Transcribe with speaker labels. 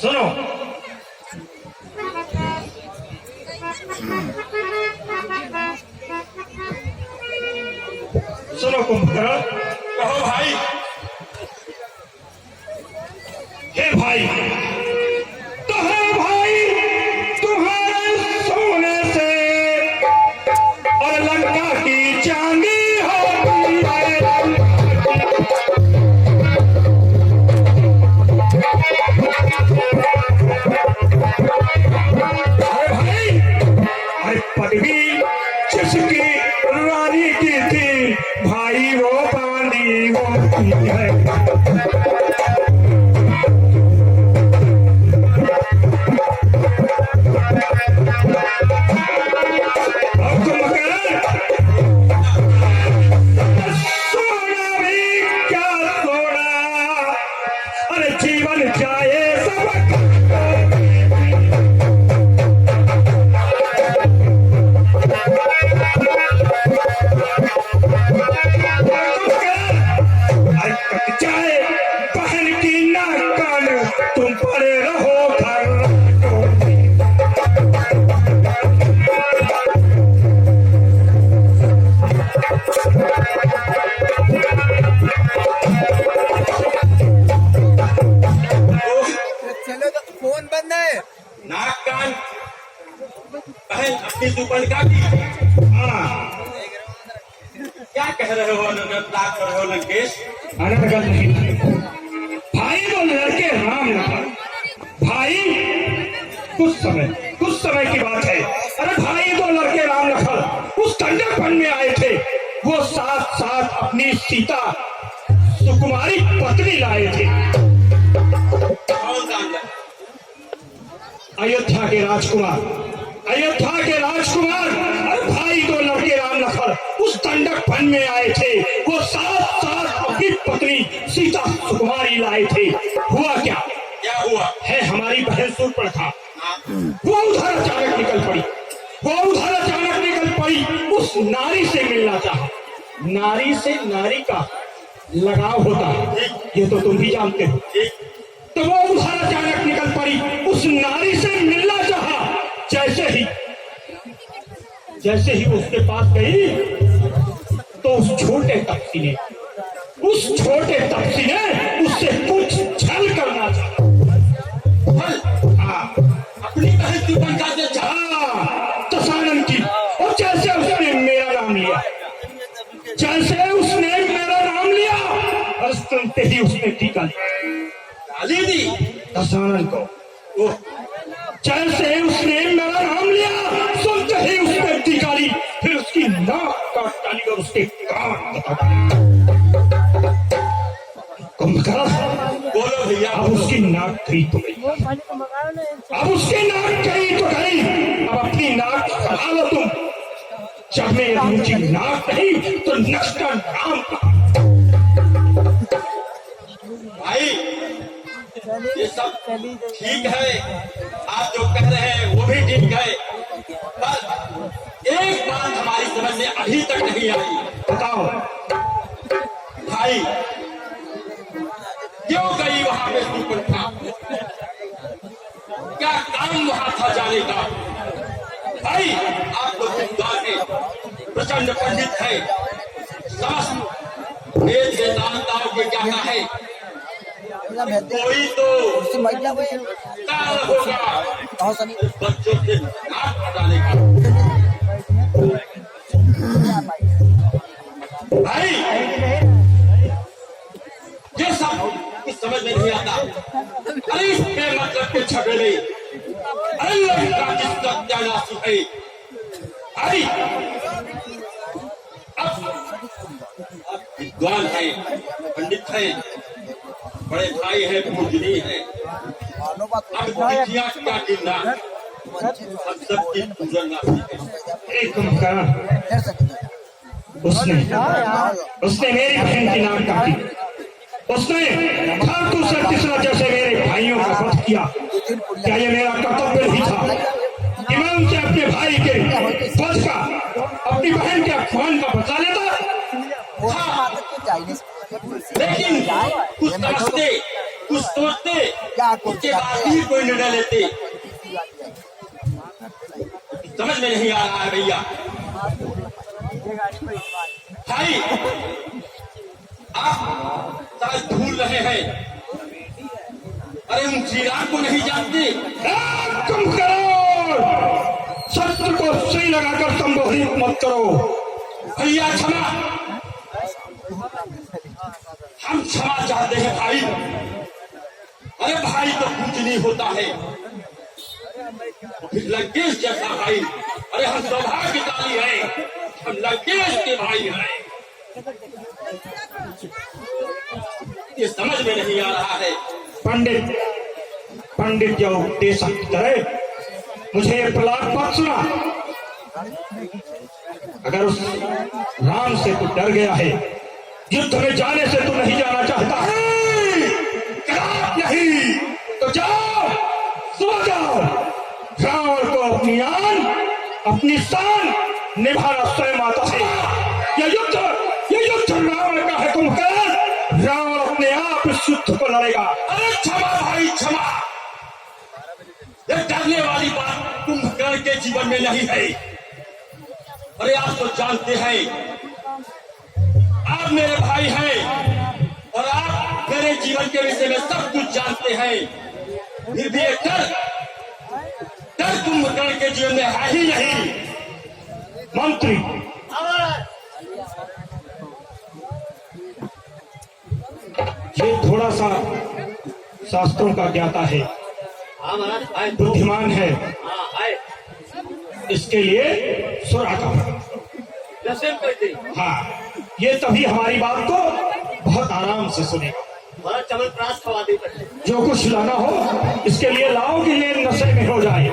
Speaker 1: सुनो। सुनो कुंभकर्ण,
Speaker 2: कहो भाई।
Speaker 1: हे भाई, तो है भाई तुम्हारे सोने से और लंका की चांदी होती है। अरे भाई, अरे पदवी जिसकी रानी की थी भाई वो पानी होती है। तुम पड़े रहो घर।
Speaker 3: चलो तो फोन बंद है।
Speaker 2: नाक कान बहन अपनी सुपर्णिका की।
Speaker 1: हाँ,
Speaker 2: क्या कह रहे हो कर रहे हो लंकेश?
Speaker 1: अनर्गल नहीं भाई, वो लड़के राम लखन भाई। कुछ समय की बात है। अरे भाई, दो लड़के राम लखन उस ठंडक वन में आए थे। वो साथ साथ अपनी सीता सुकुमारी पत्नी लाए थे।
Speaker 2: कौन राम लखन?
Speaker 1: अयोध्या के राजकुमार, अयोध्या के राजकुमार। अरे भाई, दो लड़के राम लखन उस ठंडक वन में आए थे। वो साथ साथ अपनी पत्नी सीता सुकुमारी लाए थे। हुआ क्या?
Speaker 2: क्या हुआ
Speaker 1: है हमारी बहन शूर्पणखा, वो उधर अचानक निकल पड़ी। उस नारी से मिलना चाहा। नारी से नारी का लगाव होता है, ये तो तुम भी जानते हो। तो वो उधर अचानक निकल पड़ी, उस नारी से मिलना चाहा। जैसे ही उसके पास गई तो उस छोटे तपसी ने उससे कुछ छल करना चाहा।
Speaker 2: अपनी बहन सुपर्णिका से
Speaker 1: दशानन की। और जैसे उसने मेरा नाम लिया और सुनते ही उसने टीका
Speaker 2: गाली दी
Speaker 1: दशानन को। जैसे उसने मेरा नाम लिया सुनते ही उसने टीका ली। फिर उसकी नाक काट डाली और उसके कान कटा। कुंभकर्ण,
Speaker 2: बोलो भैया।
Speaker 1: अब उसकी नाक गई तो गई। अब अपनी नाक संभालो तुम। जब में मुझे नाक नहीं तो नक्श का नाम कहा।
Speaker 2: भाई ये सब ठीक है, आप जो कह रहे हैं वो भी ठीक है, पर एक बात हमारी समझ में अभी तक नहीं आई।
Speaker 1: बताओ
Speaker 2: भाई क्यों गई वहां पे सुपर्णिका? क्या काम वहां था जाने का? भाई आप लोग विद्वान हैं, प्रचंड पंडित है, समस्त वेद वेदांताओं के क्या है। कोई तो काल होगा बच्चों से नाक हटाने का। भाई ये सब कुछ समझ में नहीं आता। अरे इसके मतलब के झगड़े, अरे लड़का की सत्यानाशी है। भाई अब विद्वान है, पंडित है, बड़े भाई है, पूजनी है। अब विद्या क्या गिरना, हम सबकी पूजन है।
Speaker 1: एक कुंभकर्ण, उसने मेरी बहन की नाक काटी। उसने फालतू से तीसरा जैसे मेरे भाइयों का वध किया। क्या ये मेरा कर्तव्य नहीं था कि मैं उनसे अपने भाई के वध का, अपनी बहन के अपमान का बचा लेता?
Speaker 2: लेकिन कुछ समझते कुछ सोचते, उसके बाद ही कोई निर्णय लेते। समझ में नहीं आ रहा है भैया। भाई आप शायद भूल रहे हैं, अरे हम श्री राम को नहीं जानते।
Speaker 1: कुंभकर्ण, शस्त्र को सुई लगाकर संबोधित मत करो।
Speaker 2: भैया क्षमा, हम क्षमा चाहते हैं भाई। अरे भाई तो कुछ नहीं होता है, फिर लंकेश जैसा भाई। अरे हम सौभाग्यशाली हैं, हम लंकेश के भाई हैं। ये समझ में नहीं आ रहा है।
Speaker 1: पंडित जो उपदेश करे, मुझे ये प्रहलाद मत सुना। अगर उस राम से तू डर गया है, युद्ध में जाने से तू नहीं जाना चाहता है, नहीं तो जाओ, सो जाओ। रावण को अपनी आन, अपनी शान निभाना स्वयं आता है। ये युद्ध रावण का है कुंभकर्ण। रावण अपने आप इस युद्ध को लड़ेगा।
Speaker 2: अरे क्षमा भाई क्षमा, ये डरने वाली बात कुंभकर्ण के जीवन में नहीं है। अरे आप तो जानते हैं, आप मेरे भाई हैं और आप मेरे जीवन के विषय में सब कुछ जानते हैं। फिर भी एक डर कुंभकर्ण के जीवन में है ही नहीं।
Speaker 1: मंत्री, ये थोड़ा सा शास्त्रों का ज्ञाता है, बुद्धिमान है, इसके लिए सुरा का। हाँ, ये तभी हमारी बात को बहुत आराम से सुनेगा।
Speaker 2: चमन प्रास खवा दे।
Speaker 1: जो कुछ लाना हो इसके लिए लाओ कि ये नशे में हो जाए।